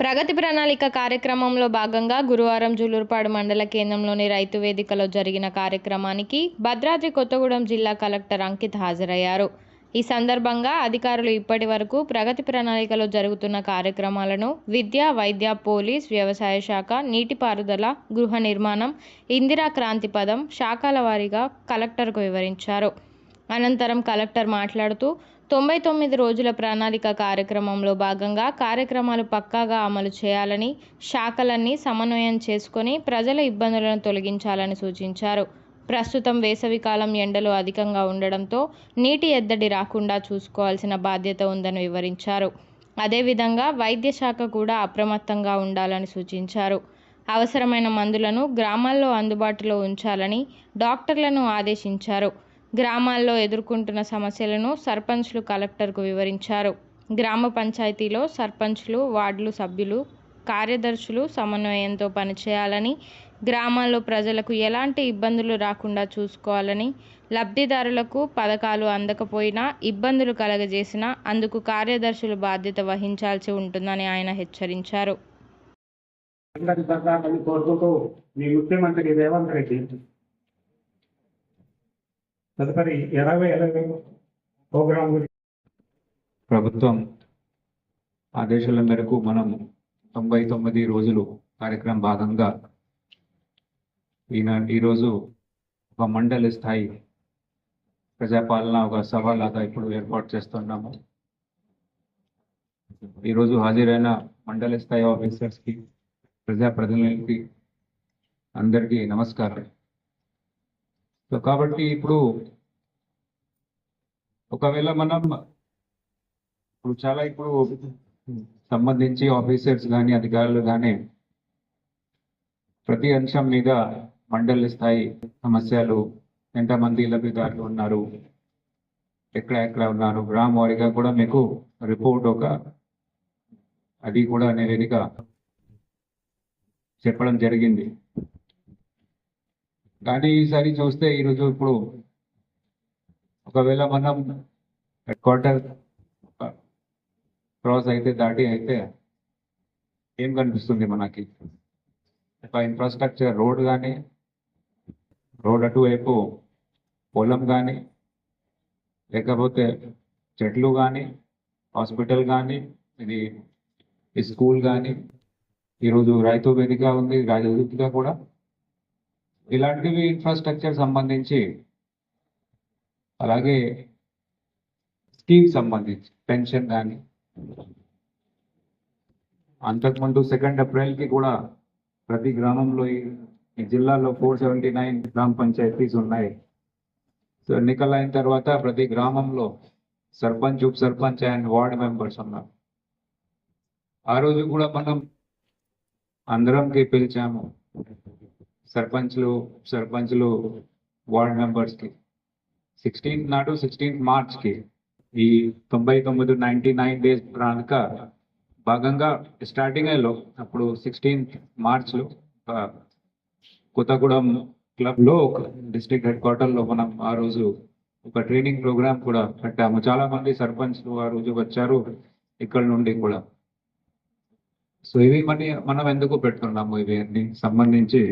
ప్రగతి ప్రణాళిక కార్యక్రమంలో భాగంగా గురువారం జూలూరుపాడు మండల కేంద్రంలోని రైతు వేదికలో జరిగిన కార్యక్రమానికి భద్రాద్రి కొత్తగూడెం జిల్లా కలెక్టర్ అంకిత్ హాజరయ్యారు. ఈ సందర్భంగా అధికారులు ఇప్పటి వరకు ప్రగతి ప్రణాళికలో జరుగుతున్న కార్యక్రమాలను విద్య, వైద్య, పోలీస్, వ్యవసాయ శాఖ, నీటిపారుదల, గృహ నిర్మాణం, ఇందిరా క్రాంతి పథం శాఖల వారీగా కలెక్టర్కు వివరించారు. అనంతరం కలెక్టర్ మాట్లాడుతూ 99 రోజుల ప్రణాళిక కార్యక్రమంలో భాగంగా కార్యక్రమాలు పక్కాగా అమలు చేయాలని, శాఖలన్నీ సమన్వయం చేసుకొని ప్రజల ఇబ్బందులను తొలగించాలని సూచించారు. ప్రస్తుతం వేసవికాలం ఎండలు అధికంగా ఉండడంతో నీటి ఎద్దడి రాకుండా చూసుకోవాల్సిన బాధ్యత ఉందని వివరించారు. అదేవిధంగా వైద్య శాఖ కూడా అప్రమత్తంగా ఉండాలని సూచించారు. అవసరమైన మందులను గ్రామాల్లో అందుబాటులో ఉంచాలని డాక్టర్లను ఆదేశించారు. గ్రామాల్లో ఎదుర్కొంటున్న సమస్యలను సర్పంచ్లు కలెక్టర్కు వివరించారు. గ్రామ పంచాయతీలో సర్పంచ్లు, వార్డులు సభ్యులు, కార్యదర్శులు సమన్వయంతో పనిచేయాలని, గ్రామాల్లో ప్రజలకు ఎలాంటి ఇబ్బందులు రాకుండా చూసుకోవాలని, లబ్ధిదారులకు పథకాలు అందకపోయినా ఇబ్బందులు కలగజేసినా అందుకు కార్యదర్శులు బాధ్యత వహించాల్సి ఉంటుందని ఆయన హెచ్చరించారు. ముఖ్యమంత్రి రేవంత్ రెడ్డి తదుపరి 20 ప్రోగ్రాం ప్రభుత్వం ఆదేశాల మేరకు మనం 99 రోజులు కార్యక్రమం భాగంగా ఈరోజు ఒక మండల స్థాయి ప్రజాపాలన ఒక సభ లాగా ఇప్పుడు ఏర్పాటు చేస్తున్నాము. ఈరోజు హాజరైన మండల స్థాయి ఆఫీసర్స్కి, ప్రజాప్రతినిధులకి అందరికీ నమస్కారం. సో కాబట్టి ఇప్పుడు ఒకవేళ మనం ఇప్పుడు సంబంధించి ఆఫీసర్స్ కానీ అధికారులు కానీ ప్రతి అంశం మీద మండల స్థాయి సమస్యలు, ఎంతమంది లబ్ధిదారులు ఉన్నారు, ఎక్కడ ఉన్నారు, గ్రామ వారీగా కూడా మీకు రిపోర్ట్ అది కూడా నివేదిక చెప్పడం జరిగింది. కానీ ఈసారి చూస్తే ఈరోజు ఇప్పుడు ఒకవేళ మనం హెడ్ క్వార్టర్ క్రాస్ దాటి అయితే ఏం కనిపిస్తుంది మనకి? ఒక ఇన్ఫ్రాస్ట్రక్చర్ రోడ్ కానీ, రోడ్ అటువైపు పొలం కానీ, లేకపోతే చెట్లు కానీ, హాస్పిటల్ కానీ, ఈ స్కూల్ కానీ, ఈరోజు రైతు వేదిక ఉంది, రైతు వేదిక కూడా ఇలాంటివి ఇన్ఫ్రాస్ట్రక్చర్ సంబంధించి, అలాగే స్కీమ్ సంబంధించి పెన్షన్ కానీ, అంతకుముందు 2 ఏప్రిల్కి కూడా ప్రతి గ్రామంలో ఈ జిల్లాలో 479 గ్రామ పంచాయతీస్ ఉన్నాయి. సో ఎన్నికలైన తర్వాత ప్రతి గ్రామంలో సర్పంచ్, ఉప సర్పంచ్ అండ్ వార్డ్ మెంబర్స్ ఉన్నారు. ఆ రోజు కూడా మనం అందరంకి పిలిచాము, సర్పంచ్లు వార్డ్ మెంబర్స్కి 16 మార్చ్కి ఈ 99 డేస్ ప్రణాళిక భాగంగా స్టార్టింగ్ అయ్యలో అప్పుడు 16 మార్చ్లో కొత్తగూడెం క్లబ్లో ఒక డిస్ట్రిక్ట్ హెడ్ క్వార్టర్లో మనం ఆ రోజు ఒక ట్రైనింగ్ ప్రోగ్రామ్ కూడా పెట్టాము. చాలా మంది సర్పంచ్లు ఆ రోజు వచ్చారు ఇక్కడ నుండి కూడా. సో ఇవి మనం ఎందుకు పెట్టుకున్నాము, ఇవి సంబంధించి